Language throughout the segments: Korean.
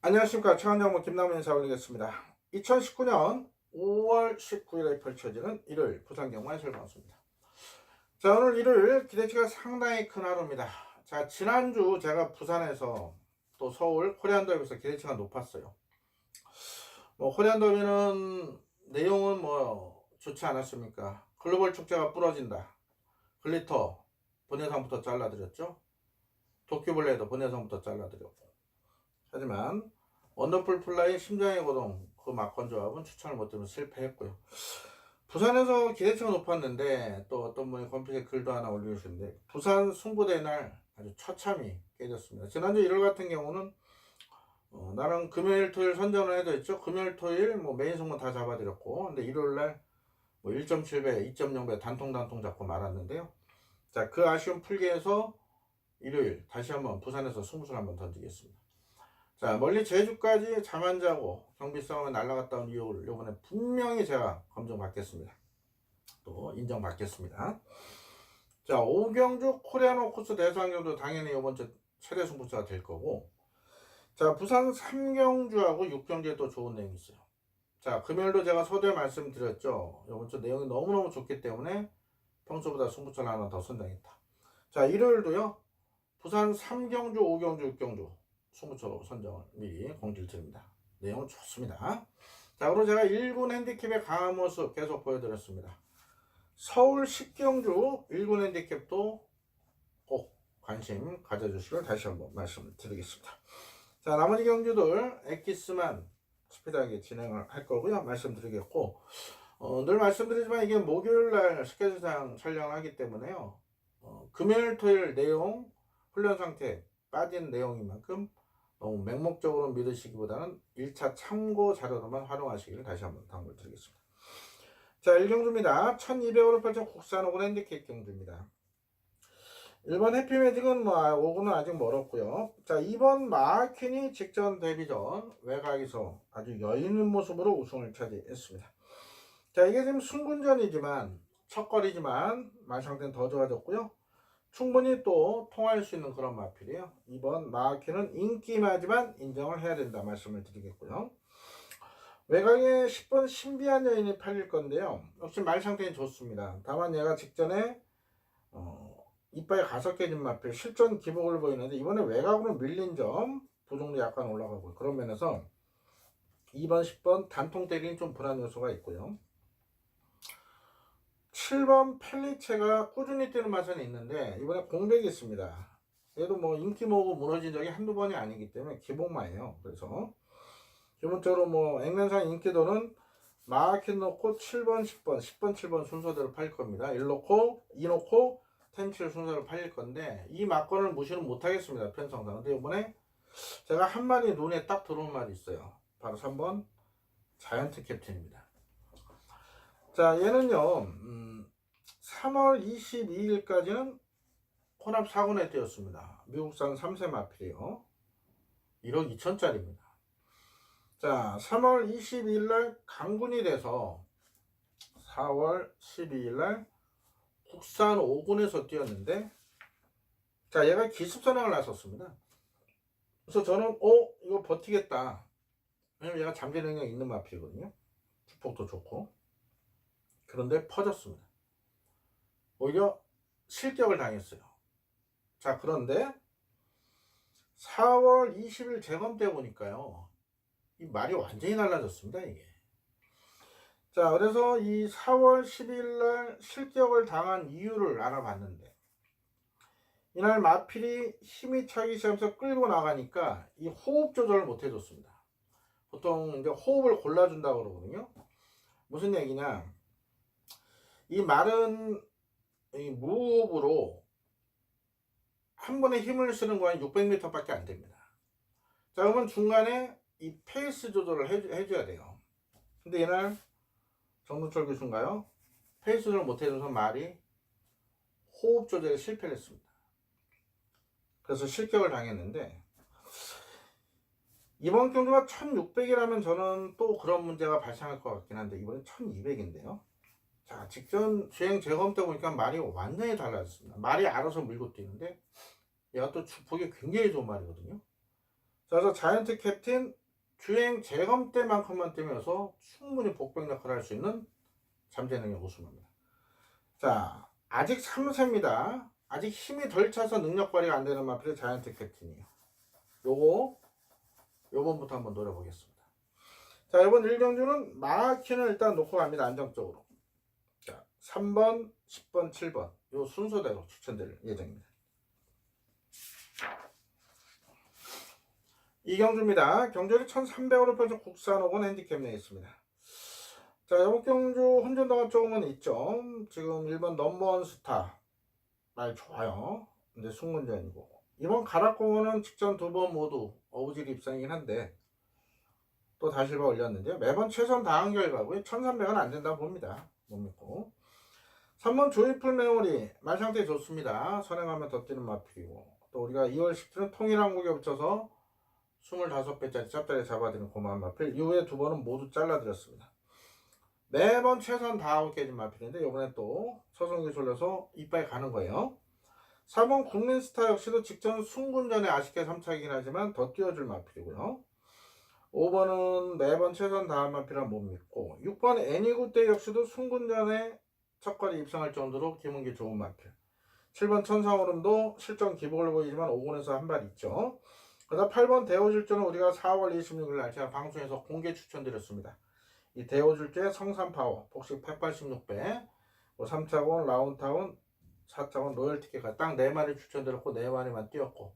안녕하십니까. 최강정보 김남훈 인사 올리겠습니다. 2019년 5월 19일에 펼쳐지는 일요일 부산경마 해설방송입니다. 자, 오늘 일요일 기대치가 상당히 큰 하루입니다. 자, 지난주 제가 부산에서 또 서울 코리안더비에서 기대치가 높았어요. 코리안더비는 내용은 좋지 않았습니까? 글로벌 축제가 부러진다. 글리터 본예상부터 잘라드렸죠. 도큐블레이더 본예상부터 잘라드렸고, 하지만 원더풀 플라이 심장의 고동 그 막건 조합은 추천을 못드리면 실패했고요. 부산에서 기대치가 높았는데 또 어떤 분이 컴퓨터에 글도 하나 올려주셨는데 부산 승부대 날 아주 처참히 깨졌습니다. 지난주 일요일 같은 경우는 나랑 금요일 토요일 선전을 해도했죠. 금요일 토요일 메인 승부 다 잡아드렸고, 근데 일요일날 1.7배 2.0배 단통 잡고 말았는데요. 자, 그 아쉬움 풀기 위해서 일요일 다시 한번 부산에서 승부수를 한번 던지겠습니다. 자, 멀리 제주까지 잠 안 자고 경비 싸움에 날아갔다 온 이유를 이번에 분명히 제가 검증받겠습니다. 또 인정받겠습니다. 자, 오경주 코리아노 코스 대상경도 당연히 이번 주 최대 승부수가 될 거고, 자, 부산 삼경주하고 육경주에 또 좋은 내용이 있어요. 자, 금요일도 제가 서두에 말씀드렸죠. 이번 주 내용이 너무너무 좋기 때문에 평소보다 승부처를 하나 더 선정했다. 자, 일요일도요. 부산 삼경주, 오경주, 육경주 승부처로 선정을 미리 공지를 드립니다. 내용 좋습니다. 자, 그리고 제가 1군 핸디캡의 강한 모습 계속 보여드렸습니다. 서울 10경주 1군 핸디캡도 꼭 관심 가져주시길 다시 한번 말씀을 드리겠습니다. 자, 나머지 경주들 엑기스만 스피드하게 진행을 할 거고요. 말씀드리겠고, 늘 말씀드리지만 이게 목요일날 스케줄상 촬영을 하기 때문에요. 금요일 토요일 내용 훈련 상태 빠진 내용인 만큼 너무 맹목적으로 믿으시기보다는 1차 참고 자료로만 활용하시기를 다시 한번 당부를 드리겠습니다. 자, 1경주입니다. 1200으로 펼쳐 국산 5군 핸디캡 경주입니다. 1번 해피매직은 5군은 아직 멀었고요. 자, 2번 마킹이 직전 데뷔전 외곽에서 아주 여유있는 모습으로 우승을 차지했습니다. 자, 이게 지금 승군전이지만 첫거리지만 말상태는 더 좋아졌고요. 충분히 또 통할 수 있는 그런 마필이에요. 2번 마키는 인기마지만 인정을 해야 된다 말씀을 드리겠고요. 외곽에 10번 신비한 여인이 팔릴 건데요. 역시 말 상태는 좋습니다. 다만 얘가 직전에 이빨이 가석해진 마필 실전 기복을 보이는데 이번에 외곽으로 밀린 점 부종도 약간 올라가고, 그런 면에서 2번 10번 단통 대리는 좀 불안 요소가 있고요. 7번 펠리체가 꾸준히 뛰는 맛은 있는데 이번에 공백이 있습니다. 얘도 인기 모으고 무너진 적이 한두 번이 아니기 때문에 기복마예요. 그래서 기본적으로 액면상 인기도는 마켓 놓고 7번 10번 10번 7번 순서대로 팔릴 겁니다. 1 놓고 2 놓고 10, 7 순서대로 팔릴 건데 이 막건을 무시는 못하겠습니다. 편성상. 근데 이번에 제가 한 마리 눈에 딱 들어온 말이 있어요. 바로 3번 자이언트 캡틴입니다. 자, 얘는요 3월 22일까지는 혼합 4군에 뛰었습니다. 미국산 3세 마필이요. 1억 2천짜리입니다. 자, 3월 22일날 강군이 돼서 4월 12일날 국산 5군에서 뛰었는데, 자, 얘가 기습선행을 나섰습니다. 그래서 저는 이거 버티겠다. 왜냐면 얘가 잠재 능력이 있는 마필이거든요. 주폭도 좋고. 그런데 퍼졌습니다. 오히려 실격을 당했어요. 자, 그런데 4월 20일 재검 때 보니까요, 이 말이 완전히 달라졌습니다. 이게. 자, 그래서 이 4월 10일 날 실격을 당한 이유를 알아봤는데, 이날 마필이 힘이 차기 시작해서 끌고 나가니까 이 호흡 조절을 못 해줬습니다. 보통 이제 호흡을 골라준다고 그러거든요. 무슨 얘기냐, 이 말은 이 무호흡으로 한 번에 힘을 쓰는 거는 600m 밖에 안 됩니다. 자, 그러면 중간에 이 페이스 조절을 해줘야 돼요. 근데 이날 정동철 교수인가요? 페이스 조절 못해줘서 말이 호흡 조절에 실패를 했습니다. 그래서 실격을 당했는데 이번 경주가 1600이라면 저는 또 그런 문제가 발생할 것 같긴 한데 이번엔 1200인데요. 자, 직전 주행 재검 때 보니까 말이 완전히 달라졌습니다. 말이 알아서 밀고 뛰는데 얘가 또 주폭이 굉장히 좋은 말이거든요. 그래서 자이언트 캡틴 주행 재검 때만큼만 뛰면서 충분히 복병 역할을 할 수 있는 잠재 능력 우승합니다. 자, 아직 3세입니다. 아직 힘이 덜 차서 능력 발휘가 안 되는 마필의 자이언트 캡틴이에요. 요번부터 한번 노려보겠습니다. 자, 이번 1경주는 마키는 일단 놓고 갑니다. 안정적으로. 자, 3번, 10번, 7번 요 순서대로 추천드릴 예정입니다. 이경주입니다. 경주를 1300으로 펼쳐 국산 5번 핸디캡 내에 있습니다. 자, 이번 경주 혼전도가 조금은 있죠. 지금 1번 넘버원 스타 말 좋아요. 근데 승문전이고 이번 가락공원은 직전 2번 모두 어부질 입상이긴 한데 또 다실바 올렸는데요. 매번 최선 다한 결과고요. 1300은 안 된다고 봅니다. 못 믿고 3번 조이풀 메모리 말 상태 좋습니다. 선행하면 더 뛰는 마필이고 또 우리가 2월 10주는 통일한 국에 붙여서 25배짜리 짭짜리 잡아드리는 고마운 마필 이후에 2번은 모두 잘라드렸습니다. 매번 최선 다하고 깨진 마필인데 이번에 또 서성기 졸려서 이빨 가는 거예요. 4번 국민스타 역시도 직전 순군전에 아쉽게 3차이긴 하지만 더 뛰어줄 마필이고요. 5번은 매번 최선 다한 마필은 못 믿고 6번 애니구 때 역시도 순군전에 첫거리 입상할 정도로 기문기 좋은 마필 7번 천상오름도 실전 기복을 보이지만 5군에서 한 발 있죠. 그다음 8번 대호질주는 우리가 4월 26일 날 제가 방송에서 공개 추천드렸습니다. 이 대호질주의 성산파워 복식 186배 3차원 라운타운 4차원 로열티켓가 딱 4마리 추천드렸고 4마리만 뛰었고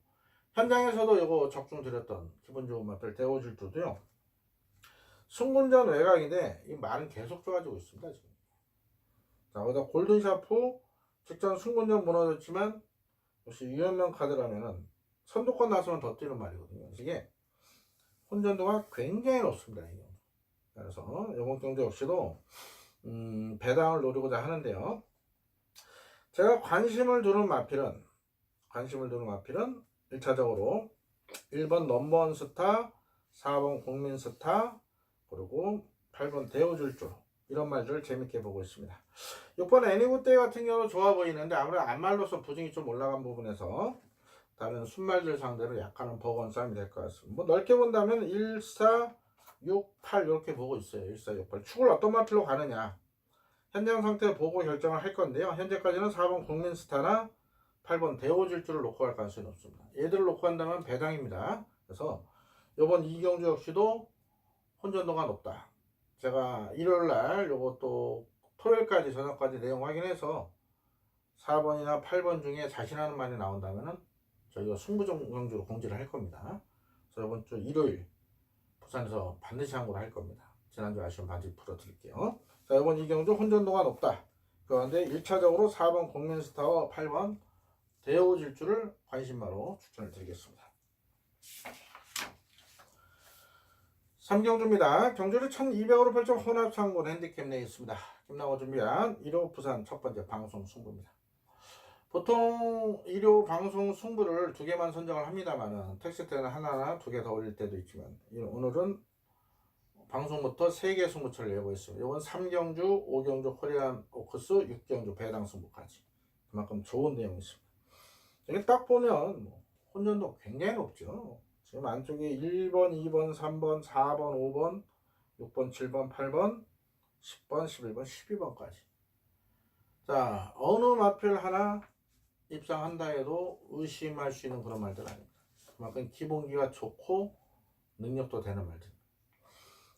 현장에서도 이거 적중 드렸던 기분 좋은 마필 대호질주도요. 순군전 외곽인데 이 말은 계속 좋아지고 있습니다. 지금. 자, 거기다 골든샤프 직전 순군전 무너졌지만 역시 유연명 카드라면은 선두권 나서면 더 뛰는 말이거든요. 이게 혼전도가 굉장히 높습니다. 이거. 그래서 이번 경주 역시도 배당을 노리고자 하는데요. 제가 관심을 두는 마필은 1차적으로 1번 넘버원 스타, 4번 국민 스타, 그리고 8번 대우줄주 이런 말들을 재밌게 보고 있습니다. 6번 애니굿데이 같은 경우는 좋아 보이는데 아무래도 안말로서 부진이 좀 올라간 부분에서 다른 순말들 상대로 약간은 버거운 싸움이 될 것 같습니다. 뭐 넓게 본다면 1, 4, 6, 8 이렇게 보고 있어요. 1, 4, 6, 8 축을 어떤 마필로 가느냐 현장 상태 보고 결정을 할 건데요. 현재까지는 4번 국민스타나 8번 대호질주를 놓고 갈 가능성이 높습니다. 얘들을 놓고 한다면 배당입니다. 그래서 이번 이경주 역시도 혼전도가 높다. 제가 일요일날 요것도 토요일까지 저녁까지 내용 확인해서 4번이나 8번 중에 자신하는 말이 나온다면은 저희가 승부종 경주로 공지를 할 겁니다. 그래서 이번 주 일요일 부산에서 반드시 항구를 할 겁니다. 지난주 아쉬운 반드시 풀어드릴게요. 자, 이번 이경주 혼전도가 높다. 그런데 1차적으로 4번 국민스타와 8번 대호질주를 관심마로 추천을 드리겠습니다. 3경주입니다. 경주를 1200으로 펼쳐 혼합상군 핸디캡 내에 있습니다. 김나고 준비한 1호 부산 첫 번째 방송 승부입니다. 보통 1호 방송 승부를 2개만 선정을 합니다만은 택시 때는 하나나 2개 더 올릴 때도 있지만 오늘은 방송부터 3개 승부처를 내고 있습니다. 이건 3경주, 5경주 코리안 오크스, 6경주 배당 승부까지 그만큼 좋은 내용이 있습니다. 여기 딱 보면 혼전도 굉장히 높죠. 지금 안쪽에 1번, 2번, 3번, 4번, 5번, 6번, 7번, 8번, 10번, 11번, 12번까지. 자, 어느 마필 하나 입상한다 해도 의심할 수 있는 그런 말들 아닙니다. 그만큼 기본기가 좋고 능력도 되는 말들입니다.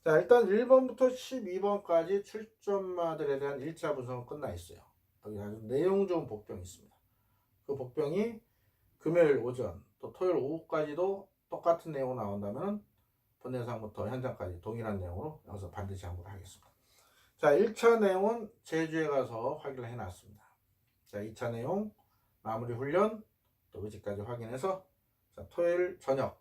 자, 일단 1번부터 12번까지 출전마들에 대한 1차 분석은 끝나 있어요. 여기 아주 내용 좋은 복병이 있습니다. 그 복병이 금요일 오전 또 토요일 오후까지도 똑같은 내용으로 나온다면 본예상부터 현장까지 동일한 내용으로 여기서 반드시 항구를 하겠습니다. 자, 1차 내용은 제주에 가서 확인을 해놨습니다. 자, 2차 내용 마무리 훈련 또 의지까지 확인해서 자, 토요일 저녁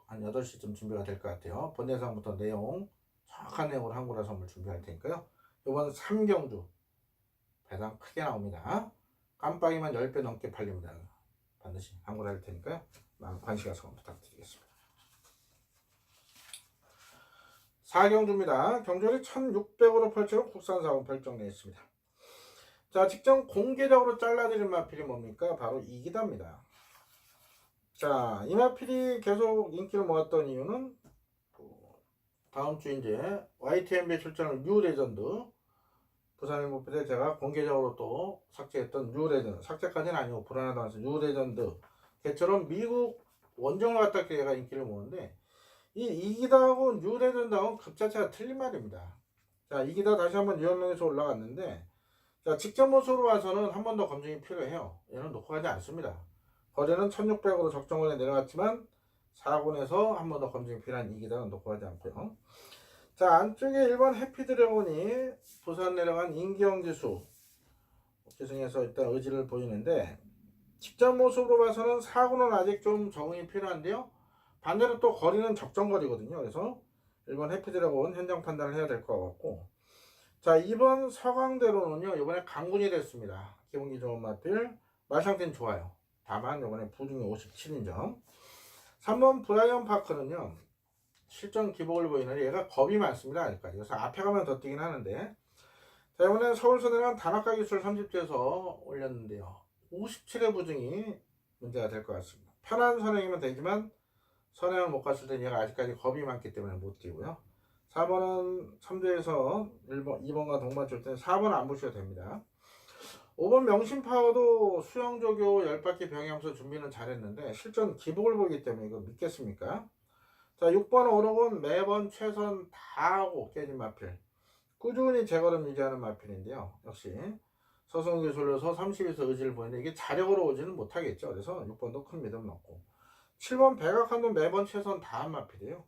한 8시쯤 준비가 될 것 같아요. 본예상부터 내용 정확한 내용으로 항구라 선물 준비할 테니까요. 이번 3경주 배당 크게 나옵니다. 깜빡이만 10배 넘게 팔립니다. 반드시 함구할 테니까요. 많은 관심 가서 부탁드리겠습니다. 4경주입니다. 경주를 1600으로 펼치고 국산사고 결정되어 있습니다. 자, 직전 공개적으로 잘라드린 마필이 뭡니까? 바로 이기다입니다. 자, 이 마필이 계속 인기를 모았던 이유는 다음 주 이제 YTNB에 출전할 뉴레전드 부산일보 때 제가 공개적으로 또 삭제했던 뉴레전드, 삭제까지는 아니고 불안하다고 해서 뉴레전드 걔처럼 미국 원정을 갖다 걔가 인기를 모으는데 이 이기다하고 뉴레전드하고는 급자체가 틀린 말입니다. 자, 이기다 다시 한번 유연명에서 올라갔는데 자, 직전 모습으로 와서는 한 번 더 검증이 필요해요. 얘는 놓고 가지 않습니다. 거리는 1600으로 적정원에 내려갔지만 4군에서 한 번 더 검증이 필요한 이기다는 놓고 가지 않고요. 자, 안쪽에 1번 해피드래곤이 부산 내려간 인기영지수 기승에서 일단 의지를 보이는데 직전 모습으로 봐서는 4군은 아직 좀 적응이 필요한데요. 반대로 또 거리는 적정거리거든요. 그래서 1번 해피드래곤 현장 판단을 해야 될 것 같고 자, 2번 서강대로는요 이번에 강군이 됐습니다. 기본기 좋은 마필 말상태는 좋아요. 다만 이번에 부중이 57인점 3번 브라이언 파크는요 실전 기복을 보이는데 얘가 겁이 많습니다. 아직까지. 그래서 앞에 가면 더 뛰긴 하는데 자, 이번에 서울선행은 단학가 기술 30대에서 올렸는데요 57의 부중이 문제가 될 것 같습니다. 편한 선행이면 되지만 선행을 못 갔을 때 얘가 아직까지 겁이 많기 때문에 못 뛰고요 4번은 3대에서 1번, 2번과 동반 줄 때는 4번 안 보셔도 됩니다. 5번 명심파워도 수영조교 10바퀴 병행하면서 준비는 잘했는데 실전 기복을 보기 때문에 이거 믿겠습니까? 자, 6번 오록은 매번 최선 다하고 깨진 마필 꾸준히 재걸음 유지하는 마필인데요 역시 서성기술로서 30에서 의지를 보이는데 이게 자력으로 오지는 못하겠죠. 그래서 6번도 큰 믿음 넣고 7번 백악관도 매번 최선 다한 마필이에요.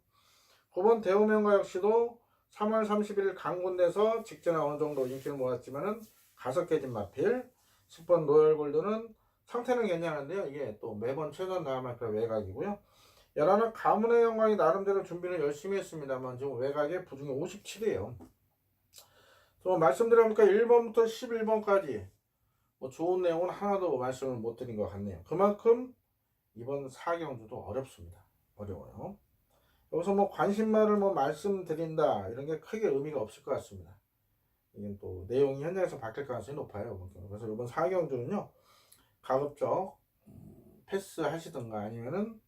9번 대우명가 역시도 3월 30일 강군에서 직전에 어느 정도 인기를 모았지만은 가서 깨진 마필 10번 로열골드는 상태는 괜찮은데요 이게 또 매번 최선 다한 마필 외곽이고요 11은 가문의 영광이 나름대로 준비를 열심히 했습니다만 지금 외곽에 부중이 57이에요 또 말씀드려보니까 1번부터 11번까지 뭐 좋은 내용은 하나도 말씀을 못 드린 것 같네요. 그만큼 이번 4경주도 어렵습니다. 어려워요. 여기서 뭐 관심말을 뭐 말씀드린다 이런 게 크게 의미가 없을 것 같습니다. 이게 또 내용이 현장에서 바뀔 가능성이 높아요. 그래서 이번 4경주는요 가급적 패스 하시던가 아니면은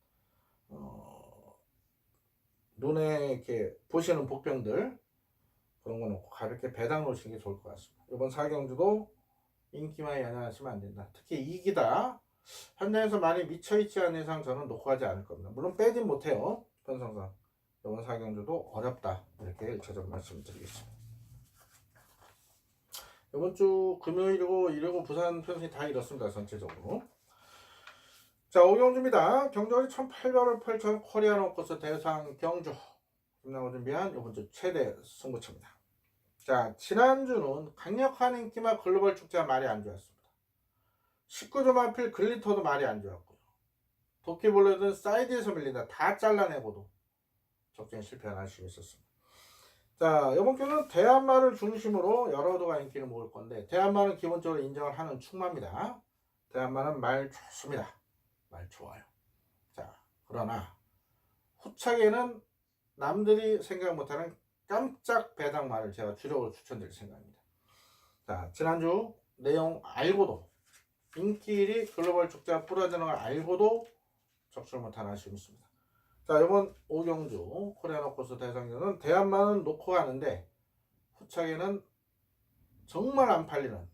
눈에 이렇게 보시는 복병들 그런 거 놓고 가볍게 배당 놓으시는 게 좋을 것 같습니다. 이번 4경주도 인기만 연연하시면 안 된다. 특히 이기다 현장에서 많이 미쳐있지 않은 이상 저는 놓고 가지 않을 겁니다. 물론 빼진 못해요. 편성상 이번 4경주도 어렵다 이렇게 일차적으로 말씀드리겠습니다. 이번 주 금요일이고 일요일 부산 편성이 다 이렇습니다. 전체적으로. 자, 5경주입니다. 경주가 1800을 펼쳐는 코리안 워커스 대상 경주 끝나고 준비한 이번 주 최대 승부처입니다. 자, 지난주는 강력한 인기만 글로벌 축제가 말이 안 좋았습니다. 19점 하필 글리터도 말이 안 좋았고요. 도끼볼레든 사이드에서 밀린다. 다 잘라내고도 적정에 실패한 아쉬움이 있었습니다. 자, 이번 주는 대한마를 중심으로 여러 도가 인기를 모을 건데 대한마는 기본적으로 인정을 하는 축마입니다. 대한마는 말 좋습니다. 말 좋아요. 자, 그러나 후차게는 남들이 생각 못하는 깜짝 배당말을 제가 주력으로 추천드릴 생각입니다. 자, 지난주 내용 알고도 인기일이 글로벌 축제가 부러지는 걸 알고도 적출 못한 아쉬움이 있습니다. 자, 이번 5경주 코리안 워커스 대상전은 대한만은 놓고 가는데 후차게는 정말 안 팔리는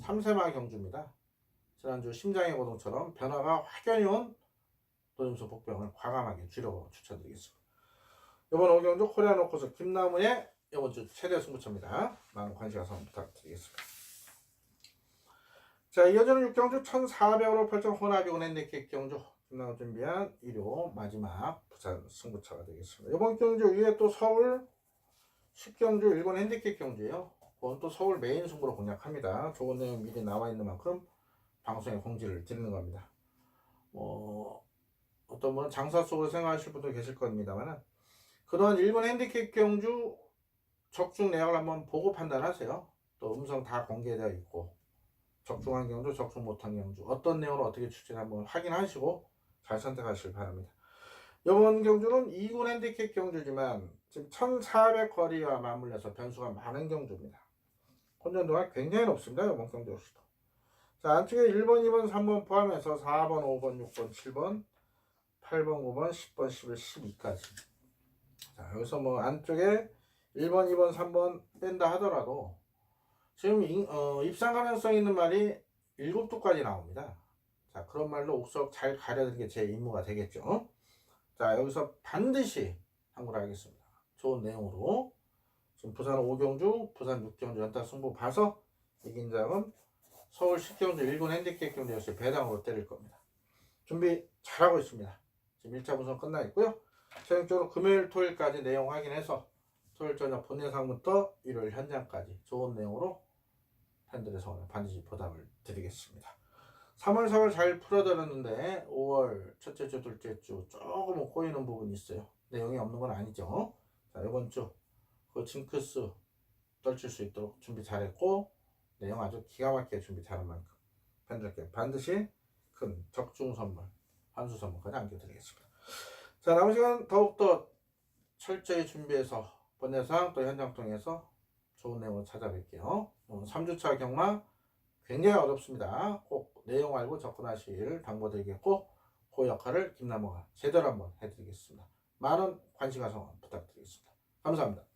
3세마 경주입니다. 지난주 심장의 고동처럼 변화가 확연히 온 도림수 복병을 과감하게 주력으로 추천드리겠습니다. 이번 5경주 코리안 워커스 김나무의 이번 주 최대 승부처입니다. 많은 관심 가서 부탁드리겠습니다. 자, 이어지는 6경주 1400으로 펼쳐 호나비온 핸디캡 경주 김나무 준비한 일요 마지막 부산 승부처가 되겠습니다. 이번 경주 위에 또 서울 10경주 일본 핸디캡 경주예요. 그건 또 서울 메인 승부로 공략합니다. 좋은 내용 미리 나와 있는 만큼 방송에 공지를 드리는 겁니다. 어떤 분은 장사 속으로 생각하실 분도 계실 겁니다만 그동안 일본 핸디캡 경주 적중 내역을 한번 보고 판단하세요. 또 음성 다 공개되어 있고 적중한 경주, 적중 못한 경주 어떤 내용으로 어떻게 출제를 한번 확인하시고 잘 선택하시길 바랍니다. 이번 경주는 2군 핸디캡 경주지만 지금 1400거리와 맞물려서 변수가 많은 경주입니다. 혼전도가 굉장히 높습니다. 이번 경주 역시도. 자, 안쪽에 1번, 2번, 3번 포함해서 4번, 5번, 6번, 7번, 8번, 9번, 10번, 11, 12까지. 자, 여기서 뭐 안쪽에 1번, 2번, 3번 뺀다 하더라도 지금 입상 가능성 있는 말이 7두까지 나옵니다. 자, 그런 말로 옥석 잘 가려는 게 제 임무가 되겠죠. 자, 여기서 반드시 참고를 하겠습니다. 좋은 내용으로 지금 부산 5경주, 부산 6경주 연타 승부 봐서 이긴 장은 서울 10경주 1군 핸디캡 경주에서 배당으로 때릴 겁니다. 준비 잘하고 있습니다. 지금 1차 분석 끝나 있고요. 최종적으로 금요일, 토요일까지 내용 확인해서 토요일 저녁 본예상부터 일요일 현장까지 좋은 내용으로 팬들의 성원에 반드시 보답을 드리겠습니다. 3월, 4월 잘 풀어드렸는데 5월 첫째 주, 둘째 주 조금 꼬이는 부분이 있어요. 내용이 없는 건 아니죠. 자, 이번 주 그 징크스 떨칠 수 있도록 준비 잘했고 내용 아주 기가 막히게 준비 잘한 만큼 팬들께 반드시 큰 적중 선물, 환수 선물까지 안겨드리겠습니다. 자, 남은 시간 더욱더 철저히 준비해서 본예상 또 현장 통해서 좋은 내용을 찾아뵐게요. 3주차 경마 굉장히 어렵습니다. 꼭 내용 알고 접근하시길 당부드리겠고 그 역할을 김남호가 제대로 한번 해드리겠습니다. 많은 관심과 성원 부탁드리겠습니다. 감사합니다.